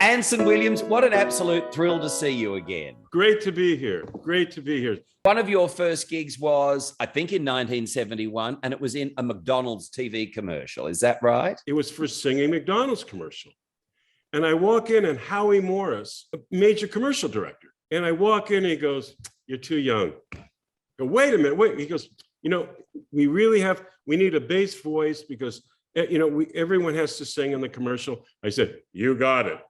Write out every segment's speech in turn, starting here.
Anson Williams, what an absolute thrill to see you again. Great to be here. Great to be here. One of your first gigs was, I think, in 1971, and it was in a McDonald's TV commercial. Is that right? It was for singing McDonald's commercial. And I walk in and Howie Morris, a major commercial director. And I walk in and he goes, "You're too young." I go, "Wait a minute, wait." He goes, we need a bass voice because, everyone has to sing in the commercial. I said, "You got it.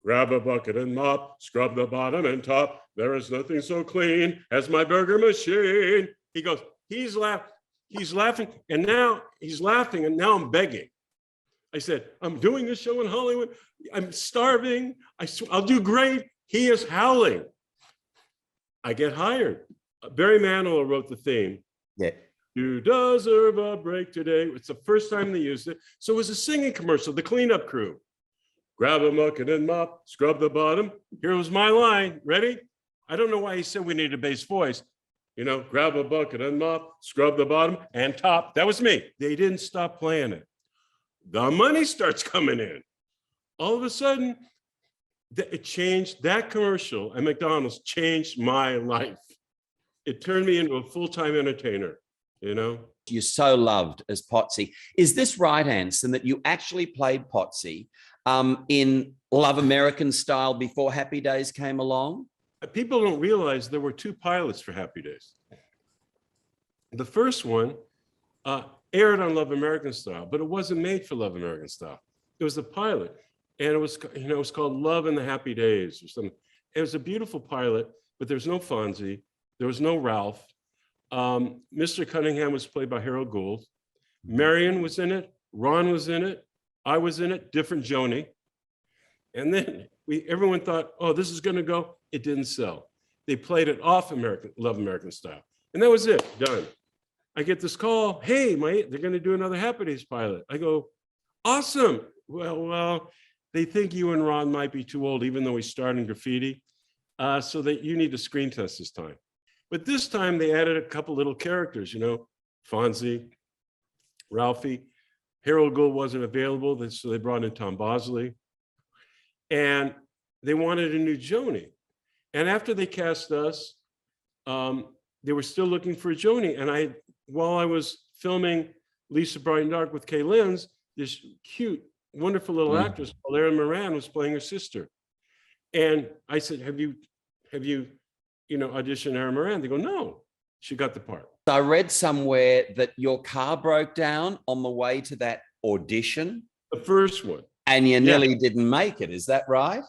Grab a bucket and mop, scrub the bottom and top. There is nothing so clean as my burger machine." He goes, he's laughing, and now he's laughing, and now I'm begging. I said, "I'm doing a show in Hollywood. I'm starving. I'll do great." He is howling. I get hired. Barry Manilow wrote the theme. Yeah. "You deserve a break today." It's the first time they used it. So it was a singing commercial, the cleanup crew. Grab a bucket and mop, scrub the bottom. Here was my line. Ready? I don't know why he said we need a bass voice. Grab a bucket and mop, scrub the bottom and top. That was me. They didn't stop playing it. The money starts coming in. All of a sudden, it changed. That commercial at McDonald's changed my life. It turned me into a full-time entertainer, You're so loved as Potsie. Is this right, Anson, that you actually played Potsie in Love American Style before Happy Days came along? People don't realize there were two pilots for Happy Days. The first one aired on Love American Style, but it wasn't made for Love American Style. It was the pilot, and it was called Love in the Happy Days or something. It was a beautiful pilot, but there's no Fonzie, there was no Ralph. Mr. Cunningham was played by Harold Gould. Marion was in it. Ron was in it. I was in it, different Joni. And then everyone thought, "Oh, this is going to go." It didn't sell. They played it off Love American Style. And that was it, done. I get this call, "Hey, they're going to do another Happy Days pilot." I go, "Awesome." Well, they think you and Ron might be too old, even though we starred in Graffiti. So that you need to screen test this time. But this time they added a couple little characters, Fonzie, Ralphie. Harold Gould wasn't available, so they brought in Tom Bosley. And they wanted a new Joni. And after they cast us, they were still looking for a Joni. And while I was filming Lisa Bright and Dark with Kay Lenz, this cute, wonderful little actress called Erin Moran was playing her sister. And I said, have you auditioned Erin Moran? They go, "No, she got the part." I read somewhere that your car broke down on the way to that audition. The first one. And you nearly didn't make it. Is that right?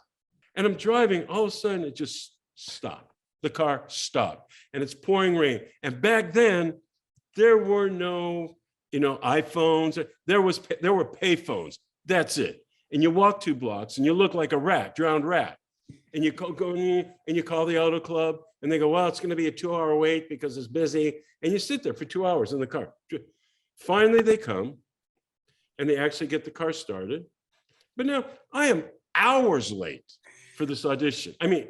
And I'm driving, all of a sudden it just stopped. The car stopped and it's pouring rain. And back then there were no, iPhones. There were pay phones. That's it. And you walk 2 blocks and you look like a rat, drowned rat. And you go and you call the auto club and they go, "Well, it's going to be a 2-hour wait because it's busy." And you sit there for 2 hours in the car. Finally, they come and they actually get the car started. But now I am hours late for this audition. I mean,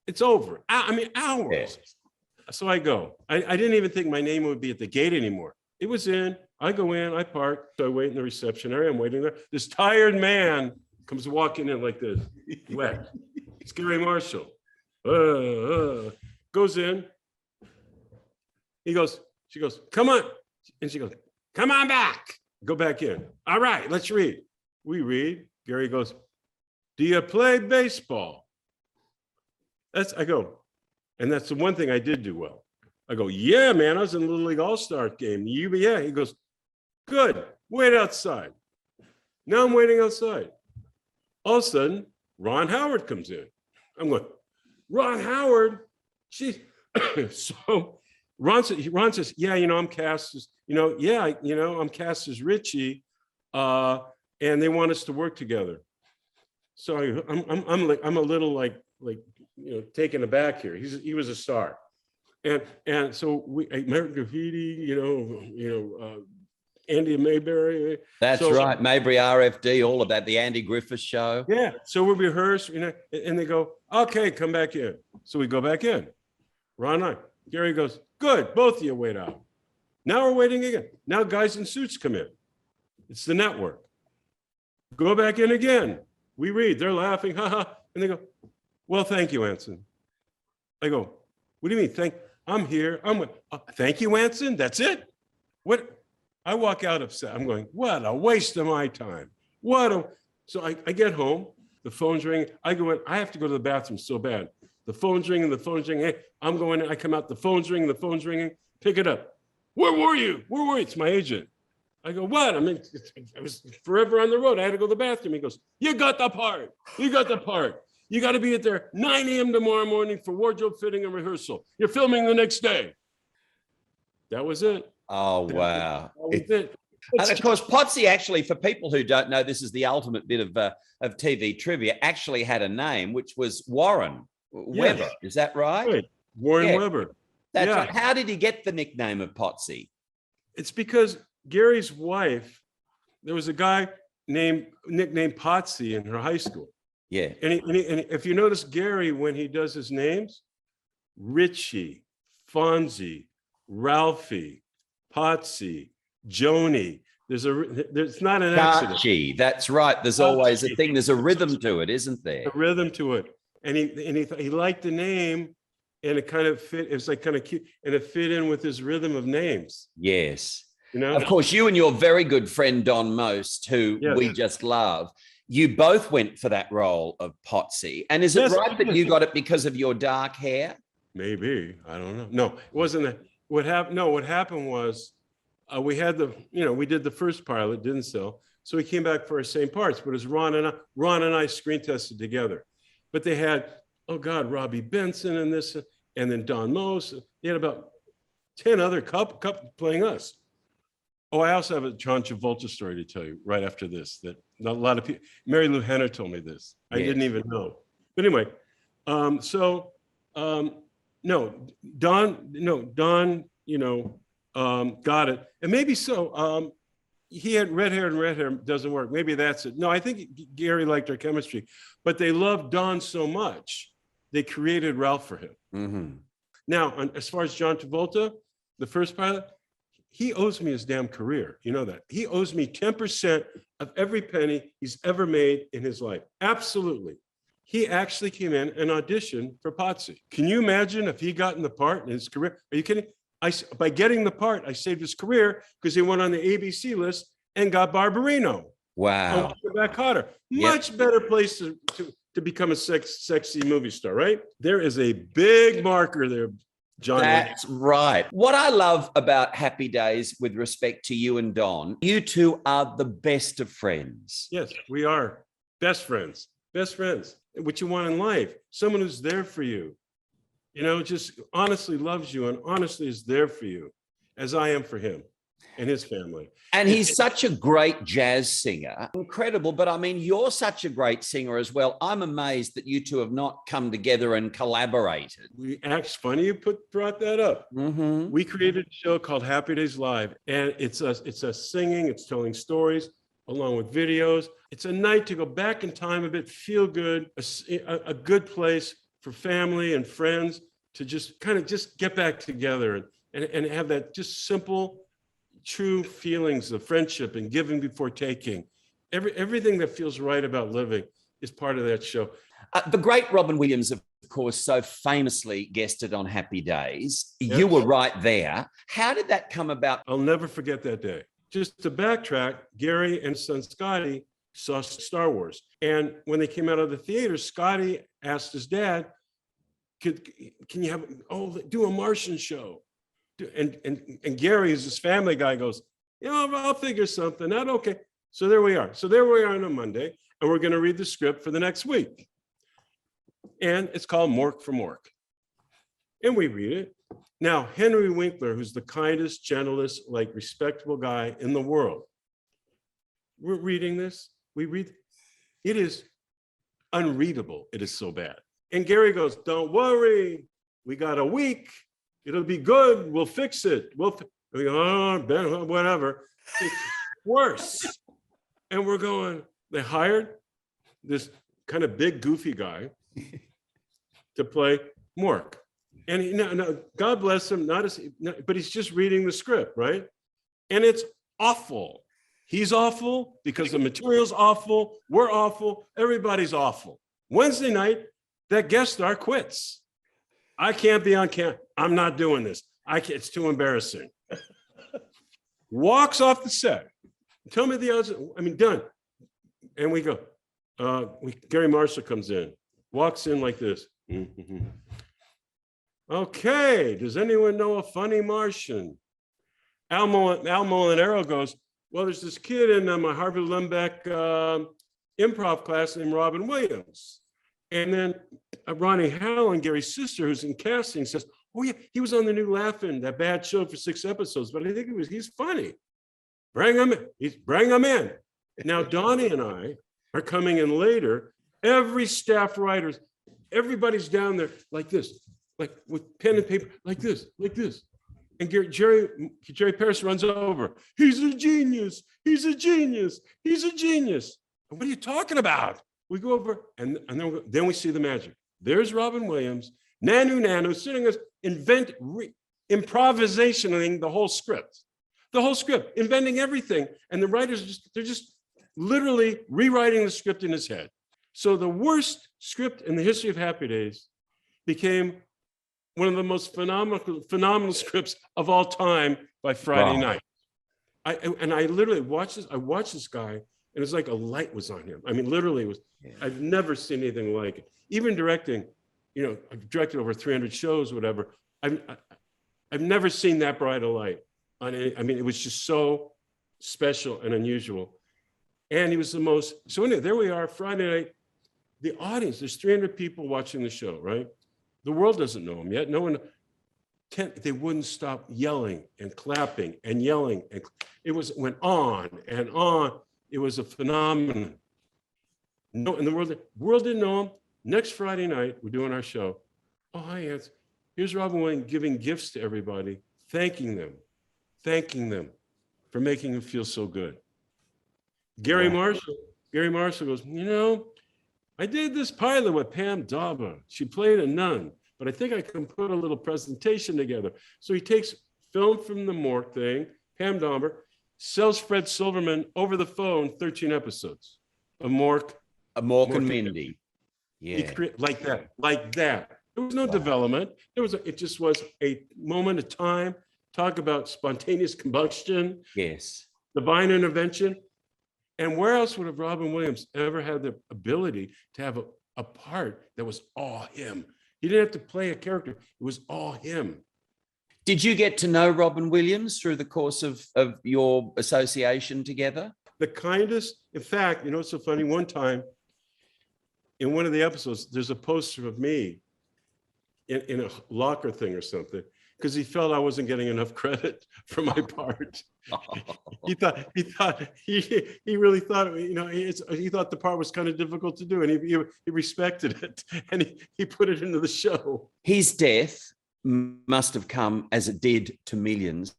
it's over. Hours. Yeah. So I go. I didn't even think my name would be at the gate anymore. It was in. I go in, I park. So I wait in the reception area. I'm waiting there. This tired man comes walking in like this, wet. It's Gary Marshall. Goes in. She goes, "Come on." And she goes, "Come on back." Go back in. "All right, let's read." We read. Gary goes, "Do you play baseball?" I go, and that's the one thing I did do well. I go, "Yeah, man, I was in the Little League All-Star game." Yeah. He goes, "Good, wait outside." Now I'm waiting outside. All of a sudden, Ron Howard comes in. I'm going, "Ron Howard?" Geez. So Ron says, "Yeah, I'm cast as, I'm cast as Richie, and they want us to work together." So I'm a little like taken aback here. He was a star, and so American Graffiti, Andy Mayberry. That's right. Mayberry, RFD, all of that, the Andy Griffith Show. Yeah. So we rehearse, and they go, "Okay, come back in." So we go back in. Ron and I. Gary goes, "Good, both of you wait out." Now we're waiting again. Now guys in suits come in. It's the network. Go back in again. we read, they're laughing, haha. And they go, well, thank you, Anson. I go, what do you mean? I'm here. Thank you, Anson. That's it. What? I walk out upset. I'm going, what a waste of my time. So I get home, the phone's ringing. I go in, I have to go to the bathroom so bad. The phone's ringing, Hey, I'm going in, I come out, the phone's ringing, pick it up. Where were you? It's my agent. I go, what? I mean, I was forever on the road. I had to go to the bathroom. He goes, you got the part. You got to be at there 9 a.m. tomorrow morning for wardrobe fitting and rehearsal. You're filming the next day. That was it. Oh, wow. That was it. And of course, Potsie actually, for people who don't know, this is the ultimate bit of TV trivia, actually had a name, which was Warren Weber. Is that right? Warren Weber. That's right. How did he get the nickname of Potsie? It's because Gary's wife, there was a guy nicknamed Potsie in her high school. Yeah. And if you notice Gary, when he does his names, Richie, Fonzie, Ralphie, Potsie, Joni. There's not an accident. Archie, that's right. There's always a thing. There's a rhythm to it, isn't there? A rhythm to it. And he liked the name, and it kind of fit. It was like kind of cute, and it fit in with his rhythm of names. Yes. You know. Of course, you and your very good friend Don Most, who we just love, you both went for that role of Potsie. And is it right that you got it because of your dark hair? Maybe. I don't know. No, it wasn't that. What happened? No, what happened was. We had we did the first pilot, didn't sell. So we came back for our same parts, but it was Ron and I screen tested together. But they had, oh God, Robbie Benson and this, and then Don Mose. They had about 10 other couple playing us. Oh, I also have a John Travolta story to tell you right after this, that not a lot of people, Mary Lou Henner told me this. I didn't even know. But anyway, Don, got it. And maybe so. He had red hair doesn't work. Maybe that's it. No, I think Gary liked our chemistry, but they loved Don so much, they created Ralph for him. Mm-hmm. Now, as far as John Travolta, the first pilot, he owes me his damn career. You know that. He owes me 10% of every penny he's ever made in his life. Absolutely. He actually came in and auditioned for Potsie. Can you imagine if he got in the part in his career? Are you kidding? By getting the part, I saved his career because he went on the ABC list and got Barbarino. Wow. Back Cotter. Much better place to become a sexy movie star, right? There is a big marker there, John. That's right. What I love about Happy Days with respect to you and Don, you two are the best of friends. Yes, we are. Best friends. Best friends. What you want in life. Someone who's there for you. Just honestly loves you and honestly is there for you, as I am for him and his family. And he's such a great jazz singer. Incredible. But I mean, you're such a great singer as well. I'm amazed that you two have not come together and collaborated. It's funny you brought that up. Mm-hmm. We created a show called Happy Days Live, and it's a singing, it's telling stories along with videos. It's a night to go back in time a bit, feel good, a good place for family and friends to just get back together and have that just simple, true feelings of friendship and giving before taking. Everything that feels right about living is part of that show. The great Robin Williams, of course, so famously guested on Happy Days. Yes. You were right there. How did that come about? I'll never forget that day. Just to backtrack, Gary and his son Scotty saw Star Wars. And when they came out of the theater, Scotty asked his dad, can you do a Martian show? And Gary, who's his family guy, goes, I'll figure something out. Okay. So there we are. On a Monday, and we're going to read the script for the next week. And it's called Mork for Mork. And we read it. Now, Henry Winkler, who's the kindest, gentlest, respectable guy in the world, we're reading this. It is unreadable. It is so bad. And Gary goes, don't worry. We got a week. It'll be good. We'll fix it. We go, Ben, whatever. It's worse. And we're going, they hired this kind of big, goofy guy to play Mork. And God bless him, but he's just reading the script, right? And it's awful. He's awful because the material's awful. We're awful. Everybody's awful. Wednesday night, that guest star quits. I can't be on camera. I'm not doing this. I can't. It's too embarrassing. Walks off the set. Tell me the odds. I mean, done. And we go. Gary Marshall comes in. Walks in like this. Okay. Does anyone know a funny Martian? Al Molinaro goes, well, there's this kid in my Harvard Lembeck improv class named Robin Williams. And then Ronnie Howell, Gary's sister, who's in casting, says, oh, yeah, he was on the new Laugh-In, that bad show for 6 episodes, but I think he's funny. Bring him in. Now, Donnie and I are coming in later. Every staff writer, everybody's down there like this, like with pen and paper, like this. And Jerry Paris runs over. He's a genius. He's a genius. He's a genius. And what are you talking about? We go over and then we see the magic. There's Robin Williams, Nanu sitting us, improvisationing the whole script, inventing everything. And the writers they're just literally rewriting the script in his head. So the worst script in the history of Happy Days became one of the most phenomenal scripts of all time by Friday night. I literally watched this. I watched this guy, and it was like a light was on him. I mean, literally, it was. Yeah. I've never seen anything like it. Even directing, I've directed over 300 shows, whatever. I've never seen that bright a light on any. I mean, it was just so special and unusual. And he was the most. So anyway, there we are, Friday night. The audience. There's 300 people watching the show, right? The world doesn't know him yet. No one. They wouldn't stop yelling and clapping and yelling. And went on and on. It was a phenomenon. No, and the world didn't know him. Next Friday night, we're doing our show. Oh, hi, Anson. Here's Robin Williams giving gifts to everybody, thanking them for making him feel so good. Gary Marshall goes, I did this pilot with Pam Daba. She played a nun, but I think I can put a little presentation together. So he takes film from the Mork thing, Pam Daba, sells Fred Silverman over the phone 13 episodes of Mork. Mork and Mindy. Yeah. Like that. There was no development. It just was a moment of time. Talk about spontaneous combustion. Yes. Divine intervention. And where else would have Robin Williams ever had the ability to have a part that was all him? He didn't have to play a character. It was all him. Did you get to know Robin Williams through the course of your association together? The kindest. In fact, it's so funny. One time in one of the episodes, there's a poster of me in a locker thing or something, because he felt I wasn't getting enough credit for my part. He really thought, he thought the part was kind of difficult to do, and he respected it, and he put it into the show. His death must have come, as it did to millions,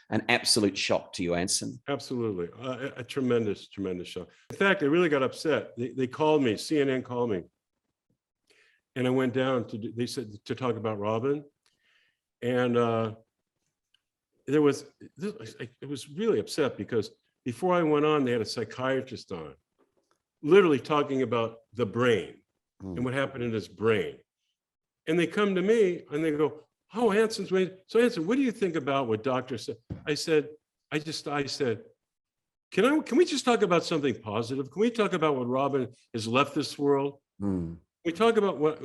an absolute shock to you, Anson. Absolutely, a tremendous shock. In fact, I really got upset. They called me, CNN called me, and I went down they said to talk about Robin. And I was really upset because before I went on, they had a psychiatrist on, literally talking about the brain and what happened in his brain. And they come to me and they go, "Oh, Anson's waiting. So Anson, what do you think about what doctor said?" I said, can we just talk about something positive? Can we talk about what Robin has left this world? We talk about what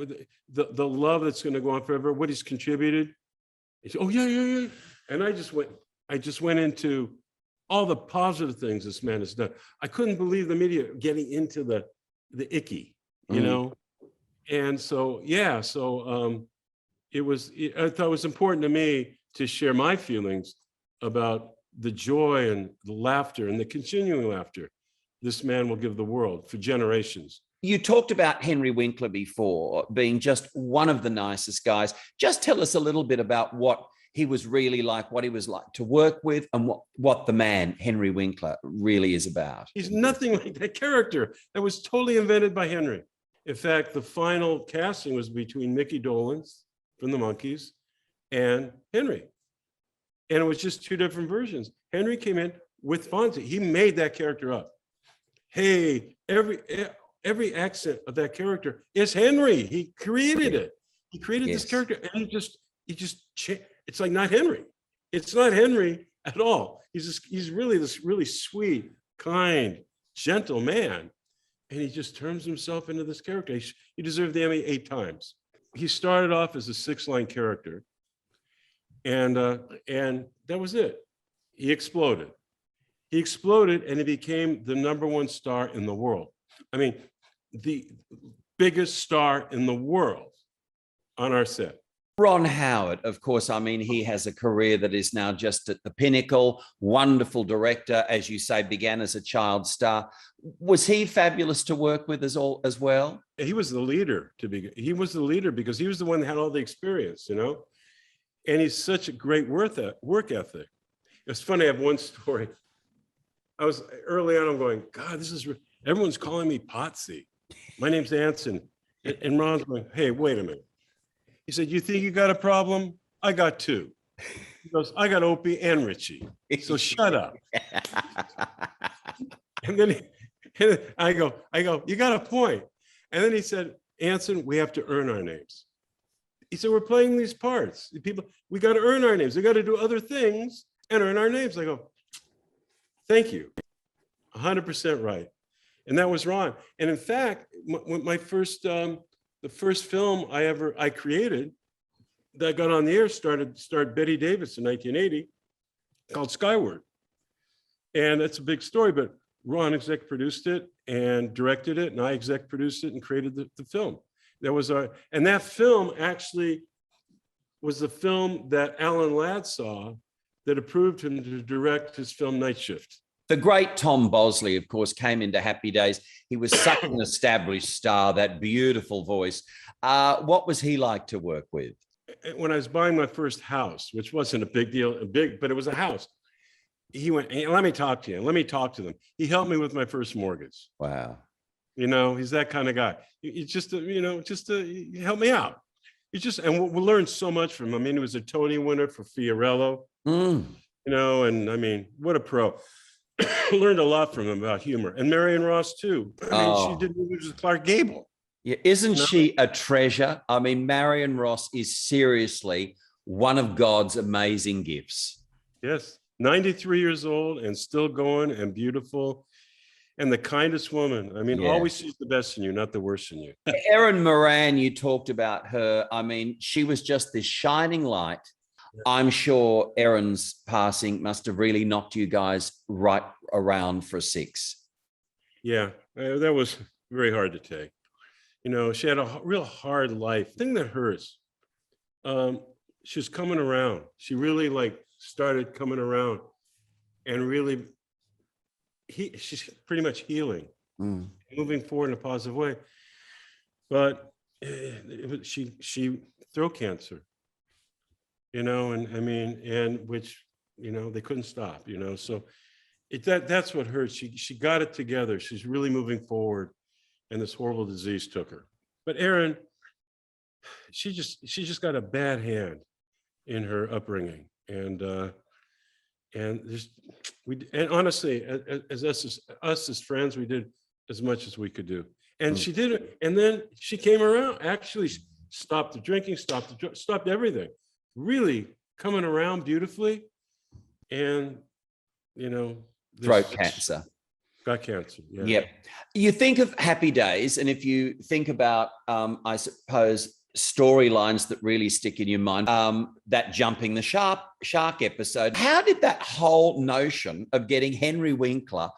the love that's going to go on forever, what he's contributed. He said, "Oh yeah." And I just went into all the positive things this man has done. I couldn't believe the media getting into the icky, And so, I thought it was important to me to share my feelings about the joy and the laughter and the continuing laughter this man will give the world for generations. You talked about Henry Winkler before being just one of the nicest guys. Just tell us a little bit about what he was really like, what he was like to work with, and what the man, Henry Winkler, really is about. He's nothing like that character. That was totally invented by Henry. In fact, the final casting was between Mickey Dolenz from the Monkees and Henry. And it was just two different versions. Henry came in, with Fonzie. He made that character up. Hey, every accent of that character is Henry. He created it. He created this character, and it's like not Henry. It's not Henry at all. He's really this really sweet, kind, gentle man, and he just turns himself into this character. He deserved the Emmy 8 times. He started off as a 6-line character, and that was it. He exploded. And he became the #1 star in the world. I mean, the biggest star in the world on our set. Ron Howard, of course, I mean, he has a career that is now just at the pinnacle. Wonderful director, as you say, began as a child star. Was he fabulous to work with as well? He was the leader he was the leader because he was the one that had all the experience, you know? And he's such a great work ethic. It's funny, I have one story. I was early on, I'm going, God, everyone's calling me Potsie. My name's Anson. And Ron's going, hey, wait a minute. He said, you think you got a problem? I got 2. He goes, I got Opie and Richie. So shut up. And then I go, you got a point. And then he said, Anson, we have to earn our names. He said, we're playing these parts. We got to earn our names. We got to do other things and earn our names. I go, thank you. 100% right. And that was Ron. And in fact, my first, the first film I created that got on the air starred Bette Davis in 1980, called Skyward. And that's a big story, but Ron exec produced it and directed it, and I exec produced it and created the film. And that film actually was the film that Alan Ladd saw that approved him to direct his film Night Shift. The great Tom Bosley, of course, came into Happy Days. He was such an established star, that beautiful voice. What was he like to work with? When I was buying my first house, which wasn't a big deal, but it was a house, he went, hey, let me talk to you. Let me talk to them. He helped me with my first mortgage. Wow. You know, he's that kind of guy. He's just he helped me out. And we learned so much from him. I mean, he was a Tony winner for Fiorello, you know, and I mean, what a pro. Learned a lot from him about humor. And Marion Ross too. I mean, she did movies with Clark Gable. Yeah, isn't she a treasure? I mean, Marion Ross is seriously one of God's amazing gifts. Yes, 93 years old and still going and beautiful. And the kindest woman. I mean, always sees the best in you, not the worst in you. Erin Moran, you talked about her. I mean, she was just this shining light. I'm sure Erin's passing must have really knocked you guys right around for a 6. Yeah, that was very hard to take. You know, she had a real hard life. The thing that hurts, she was coming around. She really started coming around, and really, she's pretty much healing, moving forward in a positive way. But she throat cancer. You know, and I mean, and which, you know, they couldn't stop, you know, so that's what hurts. She got it together. She's really moving forward, and this horrible disease took her. But Erin, she just got a bad hand in her upbringing, and honestly, as us as friends, we did as much as we could do, and she did it. And then she came around, actually stopped the drinking, stopped everything. Really coming around beautifully, and you know, throat cancer. Got cancer. Yeah. Yep. You think of Happy Days, and if you think about, I suppose, storylines that really stick in your mind, that jumping the shark episode. How did that whole notion of getting Henry Winkler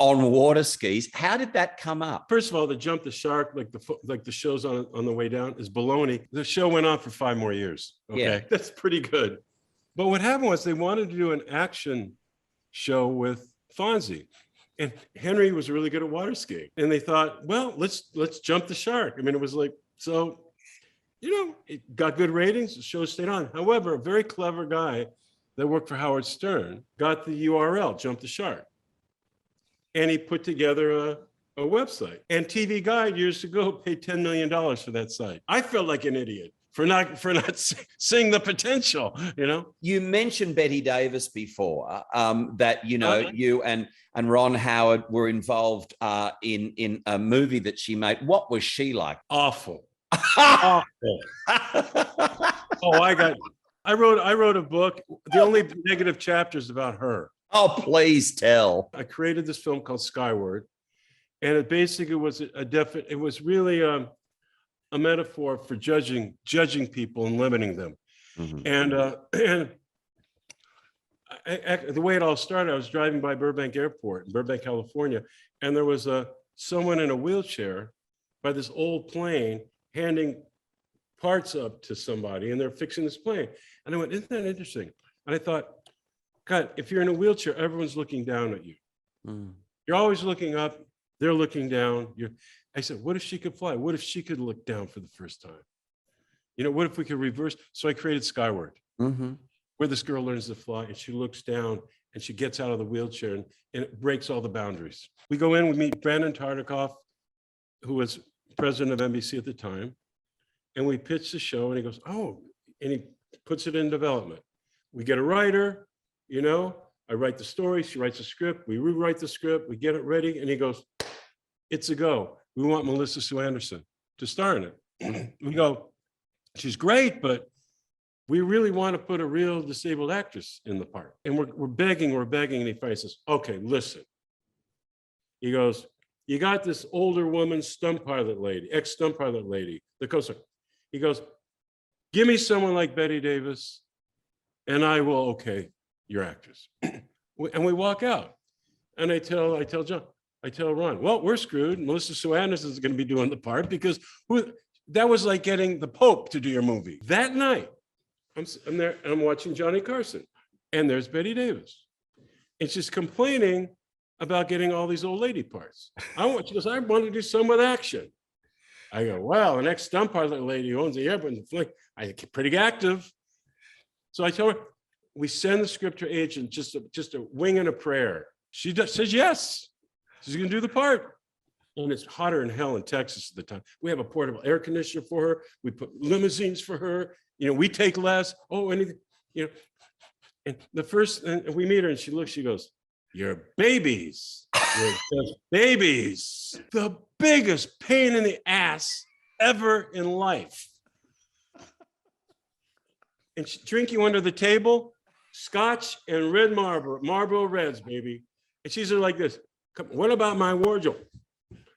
on water skis, how did that come up? First of all, the jump the shark, like the show's on the way down, is baloney. The show went on for 5 more years. Okay, yeah. That's pretty good. But what happened was they wanted to do an action show with Fonzie, and Henry was really good at water skiing. And they thought, well, let's jump the shark. I mean, it was like, so, you know, it got good ratings. The show stayed on. However, a very clever guy that worked for Howard Stern got the URL, Jump the Shark. And he put together a website. And TV Guide years ago paid $10 million for that site. I felt like an idiot not seeing the potential, you know. You mentioned Bette Davis before, that Okay. you and Ron Howard were involved in a movie that she made. What was she like? Awful. Awful. Oh, I wrote a book. The only negative chapters about her. Oh, please tell. I created this film called Skyward, and it basically was it was really a metaphor for judging people and limiting them. Mm-hmm. And the way it all started, I was driving by Burbank Airport in Burbank, California, and there was someone in a wheelchair by this old plane handing parts up to somebody, and they're fixing this plane. And I went, isn't that interesting? And I thought, God, if you're in a wheelchair, everyone's looking down at you. Mm. You're always looking up, they're looking down. I said, what if she could fly? What if she could look down for the first time? You know, what if we could reverse? So I created Skyward, where this girl learns to fly, and she looks down and she gets out of the wheelchair, and it breaks all the boundaries. We go in, we meet Brandon Tartikoff, who was president of NBC at the time, and we pitch the show, and he goes, oh, and he puts it in development. We get a writer, you know, I write the story, she writes the script, we rewrite the script, we get it ready, and he goes, it's a go. We want Melissa Sue Anderson to star in it. We go, she's great, but we really want to put a real disabled actress in the part. And we're begging, and he finally says, okay, listen. He goes, you got this older woman, stunt pilot lady, ex-stunt pilot lady, the co-star. He goes, give me someone like Bette Davis, and I will okay your actress. And we walk out. And I tell Ron, well, we're screwed. Melissa Sue Anderson is going to be doing the part, because that was like getting the Pope to do your movie. That night, I'm there, and I'm watching Johnny Carson, and there's Bette Davis. And she's complaining about getting all these old lady parts. She goes, I want to do some with action. I go, well, an ex-stunt pilot lady who owns the airport, I get pretty active. So I tell her, we send the script to her agent, just a wing and a prayer. She says yes. She's going to do the part. And it's hotter than hell in Texas at the time. We have a portable air conditioner for her. We put limousines for her. You know, we take less. Oh, anything, you know. And we meet her, and she looks, she goes, you're babies. You're just babies. The biggest pain in the ass ever in life. And she's drinking under the table, Scotch and red Marlboro Reds, baby. And she's like this. What about my wardrobe?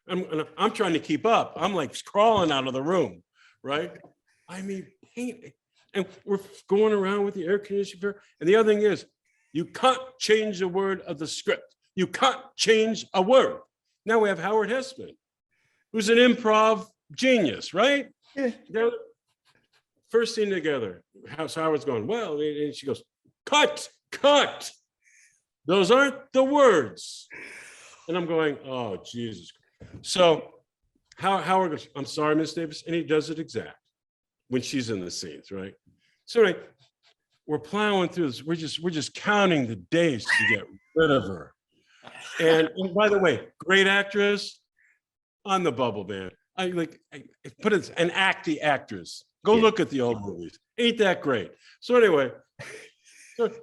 I'm trying to keep up. I'm like crawling out of the room, right? I mean, pain. And we're going around with the air conditioner. And the other thing is, you can't change a word of the script. You can't change a word. Now we have Howard Hessman, who's an improv genius, right? Yeah. They're first scene together. Howard's going, well, and she goes, cut. Those aren't the words. And I'm going, oh, Jesus. So Howard goes, I'm sorry, Miss Davis. And he does it exact when she's in the scenes, right? So anyway, we're plowing through this. We're just counting the days to get rid of her. And by the way, great actress, on the bubble, man. I put it an acty actress. Go look at the old movies. Ain't that great? So anyway, we're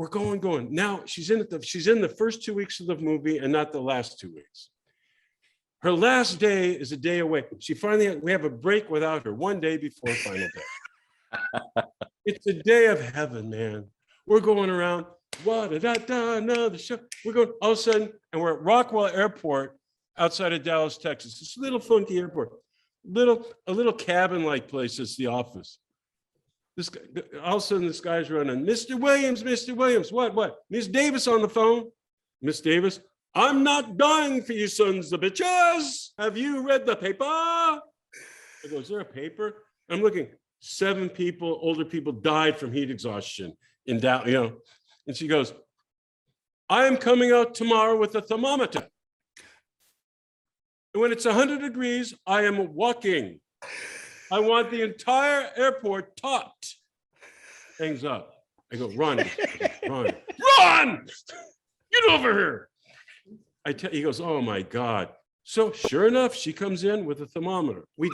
going. Now she's in the first 2 weeks of the movie and not the last 2 weeks. Her last day is a day away. We have a break without her, 1 day before final day. It's a day of heaven, man. We're going around, the show. We're going all of a sudden, and we're at Rockwell Airport outside of Dallas, Texas. This little funky airport, a little cabin-like place. It's the office. This guy, all of a sudden, this guy's running, Mr. Williams, what? Miss Davis on the phone. Miss Davis, I'm not dying for you sons of bitches. Have you read the paper? I go, is there a paper? I'm looking, 7 people, older people died from heat exhaustion in Dallas, you know. And she goes, I am coming out tomorrow with a thermometer. And when it's 100 degrees, I am walking. I want the entire airport topped. Hangs up. I go, run. Get over here. He goes, oh my God. So sure enough, she comes in with a thermometer. We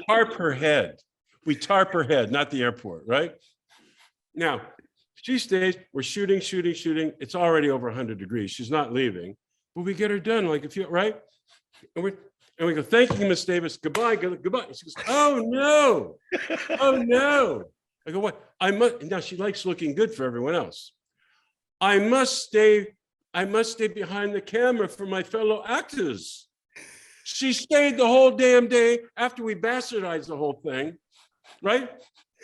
tarp her head. We tarp her head, not the airport, right? Now, she stays, we're shooting. It's already over 100 degrees. She's not leaving, but we get her done like a few, right? And we go, thank you, Miss Davis. Goodbye. She goes, oh no. I go, what? Now she likes looking good for everyone else. I must stay behind the camera for my fellow actors. She stayed the whole damn day after we bastardized the whole thing, right?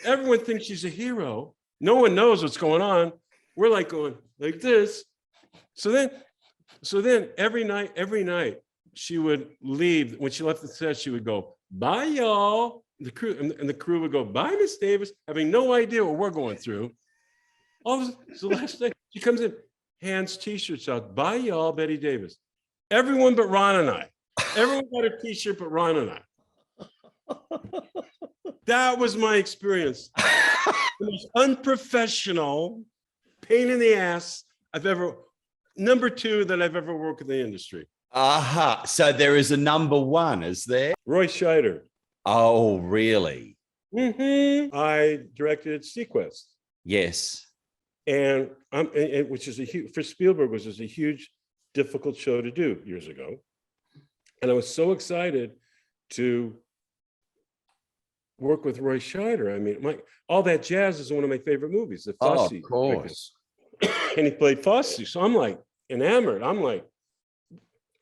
Everyone thinks she's a hero. No one knows what's going on. We're like going like this. So then every night she would leave. When she left the set, she would go, bye, y'all. The crew would go, bye, Miss Davis, having no idea what we're going through. So the last day, she comes in, hands t-shirts out, bye, y'all, Bette Davis. Everyone but Ron and I. Everyone got a t-shirt but Ron and I. That was my experience. The most unprofessional, pain in the ass number 2 that I've ever worked in the industry. Aha. So there is a number 1, is there? Roy Scheider. Oh, really? Mm-hmm. I directed Sequest. Yes. And which is for Spielberg, which is a huge, difficult show to do years ago. And I was so excited to work with Roy Scheider. I mean, All That Jazz is one of my favorite movies. The Potsie. Oh, of course. And he played Potsie. So I'm like enamored. I'm like,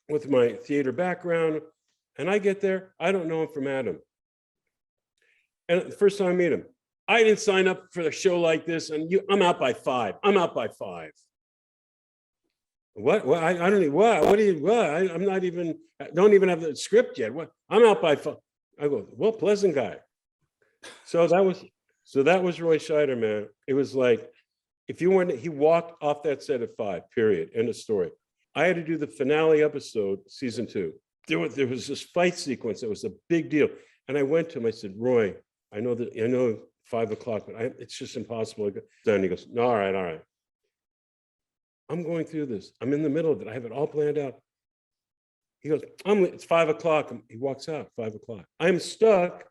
with my theater background. And I get there, I don't know him from Adam. And the first time I meet him, I didn't sign up for a show like this, and I'm out by 5. What? I don't need what? What do you? What? I'm not even. Don't even have the script yet. What? I'm out by 5. I go, well, pleasant guy. So that was Roy Scheider, man. It was like, if you weren't, he walked off that set at 5. Period. End of story. I had to do the finale episode, season 2. There was this fight sequence that was a big deal, and I went to him. I said, Roy, I know 5 o'clock, but it's just impossible. Then he goes, no, all right. I'm going through this. I'm in the middle of it. I have it all planned out. He goes, it's 5 o'clock. He walks out, 5 o'clock. I'm stuck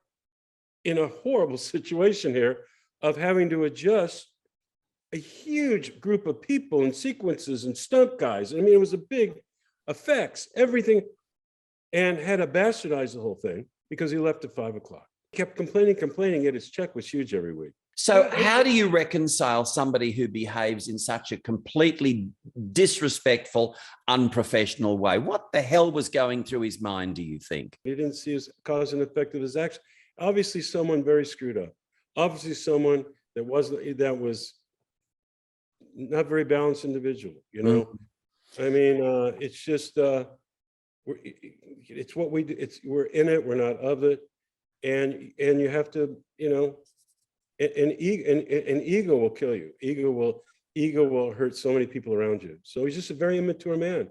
in a horrible situation here of having to adjust a huge group of people and sequences and stunt guys. I mean, it was a big effects, everything, and had to bastardize the whole thing because he left at 5 o'clock. He kept complaining, yet his check was huge every week. So how do you reconcile somebody who behaves in such a completely disrespectful, unprofessional way? What the hell was going through his mind, do you think? He didn't see his cause and effect of his action. Obviously, someone very screwed up. Obviously, someone that was not very balanced individual, you know? I mean, it's just, it's what we do. We're in it, we're not of it. And you have to, you know, and ego will kill you. Ego will hurt so many people around you. So he's just a very immature man.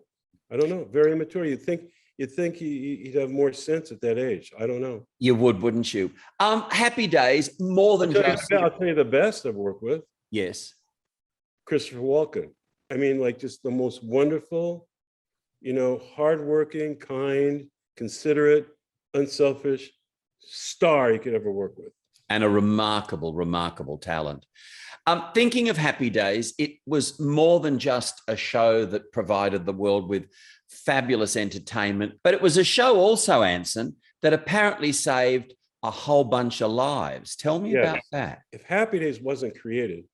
I don't know, very immature. You'd think he'd have more sense at that age. I don't know. You would, wouldn't you? Happy Days, more than just... I'll tell you the best I've worked with. Yes. Christopher Walken. I mean, like, just the most wonderful, you know, hardworking, kind, considerate, unselfish star you could ever work with. And a remarkable talent. Thinking of Happy Days, it was more than just a show that provided the world with fabulous entertainment, but it was a show also, Anson, that apparently saved a whole bunch of lives. Tell me about that. If Happy Days wasn't created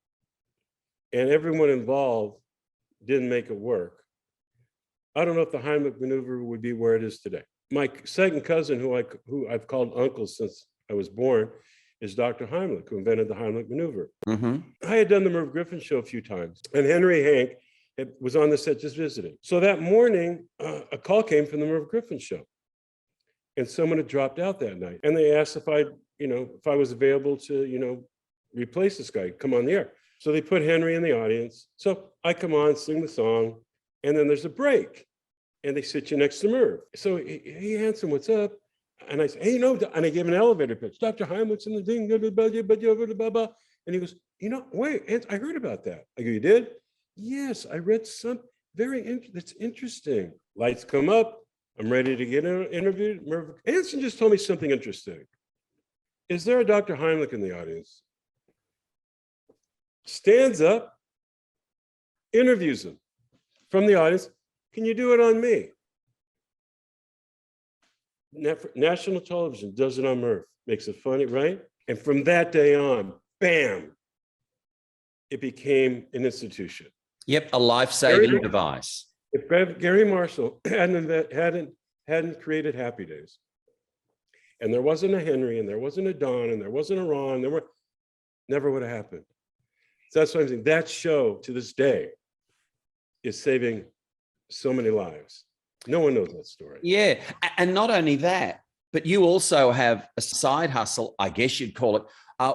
and everyone involved didn't make it work, I don't know if the Heimlich maneuver would be where it is today. My second cousin, who I've called uncle since I was born, is Dr. Heimlich, who invented the Heimlich maneuver. Mm-hmm. I had done the Merv Griffin show a few times, and Henry Hank was on the set just visiting. So that morning, a call came from the Merv Griffin show, and someone had dropped out that night, and they asked if I was available to, replace this guy, come on the air. So they put Henry in the audience. So I come on, sing the song, and then there's a break, and they sit you next to Merv. So, hey, Anson, what's up? And I said, hey, and I gave an elevator pitch. Dr. Heimlich's in the thing, blah, blah. And he goes, wait, I heard about that. I go, you did? Yes, I read some that's interesting. Lights come up, I'm ready to get interviewed. Anson just told me something interesting. Is there a Dr. Heimlich in the audience? Stands up, interviews him from the audience. Can you do it on me? National television does it on Earth, makes it funny, right? And from that day on, bam, it became an institution. Yep, a life-saving device. If Gary Marshall hadn't created Happy Days, and there wasn't a Henry, and there wasn't a Don, and there wasn't a Ron, never would have happened. So that's what I'm saying. That show to this day is saving so many lives. No one knows that story. Yeah, and not only that, but you also have a side hustle, I guess you'd call it,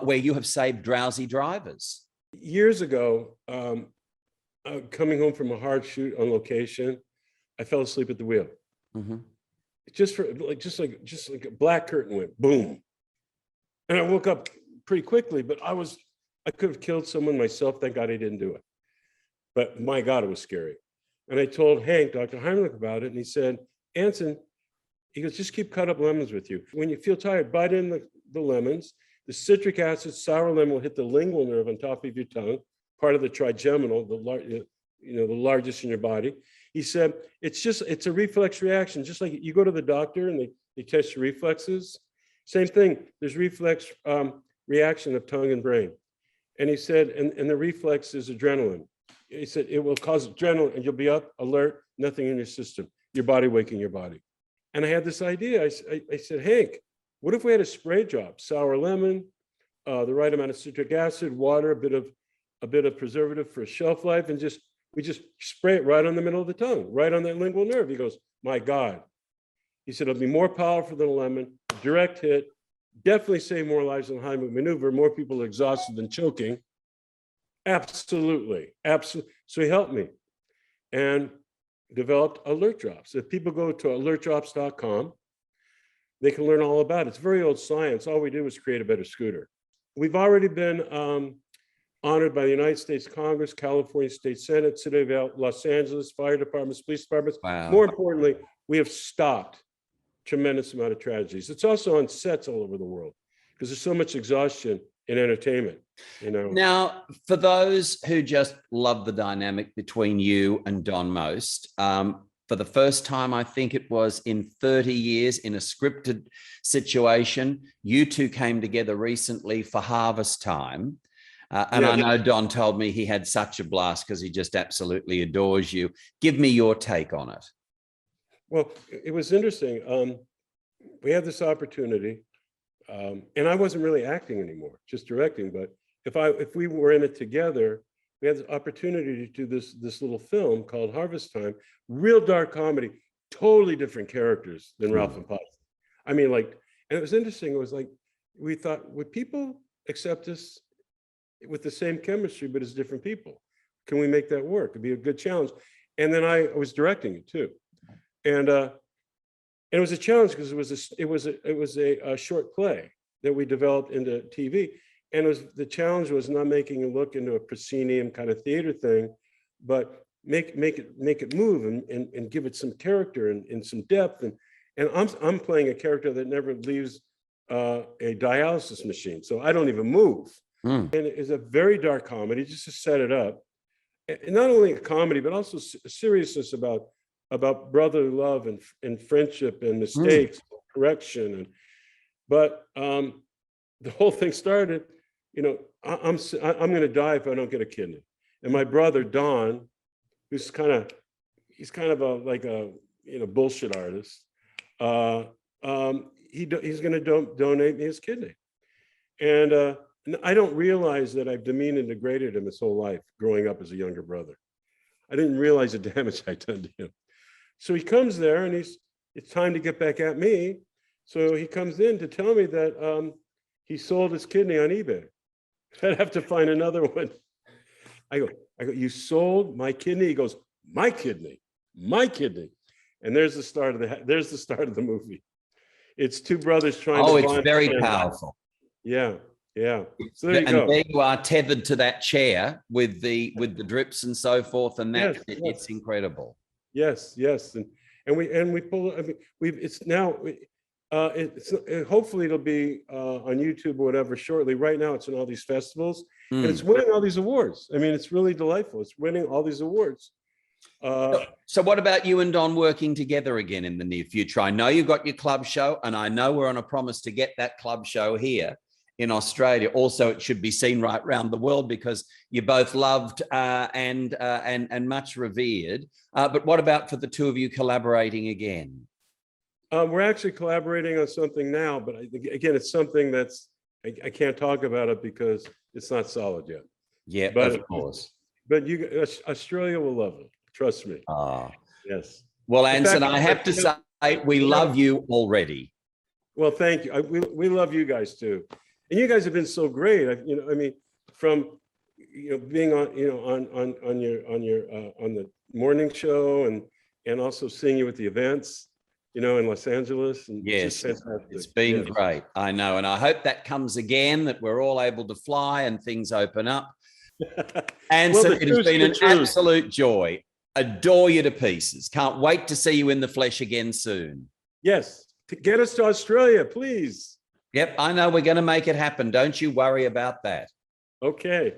where you have saved drowsy drivers. Years ago, coming home from a hard shoot on location, I fell asleep at the wheel. Mm-hmm. Just like a black curtain went boom, and I woke up pretty quickly. But I could have killed someone myself. Thank God I didn't do it. But my God, it was scary. And I told Hank, Dr. Heimlich, about it, and he said, Anson, he goes, just keep cut up lemons with you. When you feel tired, bite in the lemons. The citric acid, sour lemon will hit the lingual nerve on top of your tongue, part of the trigeminal, the largest in your body. He said, it's a reflex reaction. Just like you go to the doctor and they test your reflexes. Same thing, there's reflex reaction of tongue and brain. And he said, and the reflex is adrenaline. He said, it will cause adrenaline and you'll be up, alert, nothing in your system, your body waking your body. And I had this idea. I said, Hank, what if we had a spray drop, sour lemon, the right amount of citric acid, water, a bit of preservative for shelf life, and we just spray it right on the middle of the tongue, right on that lingual nerve. He goes, my God. He said, it'll be more powerful than a lemon, direct hit, definitely save more lives than Heimlich maneuver, more people are exhausted than choking. Absolutely, absolutely. So he helped me and developed alert drops. If people go to alertdrops.com, they can learn all about it. It's very old science. All we did was create a better scooter. We've already been honored by the United States Congress, California State Senate, City of Los Angeles, fire departments, police departments. Wow. More importantly, we have stopped tremendous amount of tragedies. It's also on sets all over the world because there's so much exhaustion in entertainment, you know. Now, for those who just love the dynamic between you and Don Most, for the first time, I think it was in 30 years in a scripted situation, you two came together recently for Harvest Time. And yeah, I know Don told me he had such a blast because he just absolutely adores you. Give me your take on it. Well, it was interesting. We had this opportunity. And I wasn't really acting anymore, just directing. But if we were in it together, we had the opportunity to do this little film called Harvest Time, real dark comedy, totally different characters than Ralph and Potsie. I mean, and it was interesting. It was like, we thought, would people accept us with the same chemistry, but as different people? Can we make that work? It'd be a good challenge. And then I was directing it too. And it was a challenge because it was a short play that we developed into TV, and the challenge was not making it look into a proscenium kind of theater thing, but make it move and give it some character and some depth. And I'm playing a character that never leaves a dialysis machine, so I don't even move. And it's a very dark comedy, just to set it up. And not only a comedy, but also a seriousness about brotherly love and friendship and mistakes, correction. But the whole thing started, you know, I'm going to die if I don't get a kidney. And my brother Don, he's kind of a bullshit artist. He's going to donate me his kidney, and I don't realize that I've demeaned and degraded him his whole life growing up as a younger brother. I didn't realize the damage I done to him. So he comes there and it's time to get back at me. So he comes in to tell me that he sold his kidney on eBay. I'd have to find another one. I go, you sold my kidney? He goes, my kidney. And there's the start of the movie. It's two brothers trying to. Oh, it's very powerful. Yeah. So there you go. And there you are tethered to that chair with the drips and so forth, and that it's incredible. Yes. we pull. I mean, it's now. Hopefully it'll be on YouTube or whatever shortly. Right now, it's in all these festivals, and it's winning all these awards. I mean, it's really delightful. It's winning all these awards. So what about you and Don working together again in the near future? I know you've got your club show, and I know we're on a promise to get that club show here in Australia. Also, it should be seen right around the world because you're both loved and much revered. But what about for the two of you collaborating again? We're actually collaborating on something now, but again, it's something that's I can't talk about it because it's not solid yet. Yeah, but of course. But Australia will love it. Trust me. Yes. Well, Anson, I have to say we love you already. Well, thank you. We love you guys too, and you guys have been so great. I mean, from being on on the morning show and also seeing you at the events. In Los Angeles. And yes, it's been great. I know. And I hope that comes again, that we're all able to fly and things open up. And so it has been an absolute joy. Adore you to pieces. Can't wait to see you in the flesh again soon. Yes. Get us to Australia, please. Yep. I know we're going to make it happen. Don't you worry about that. Okay.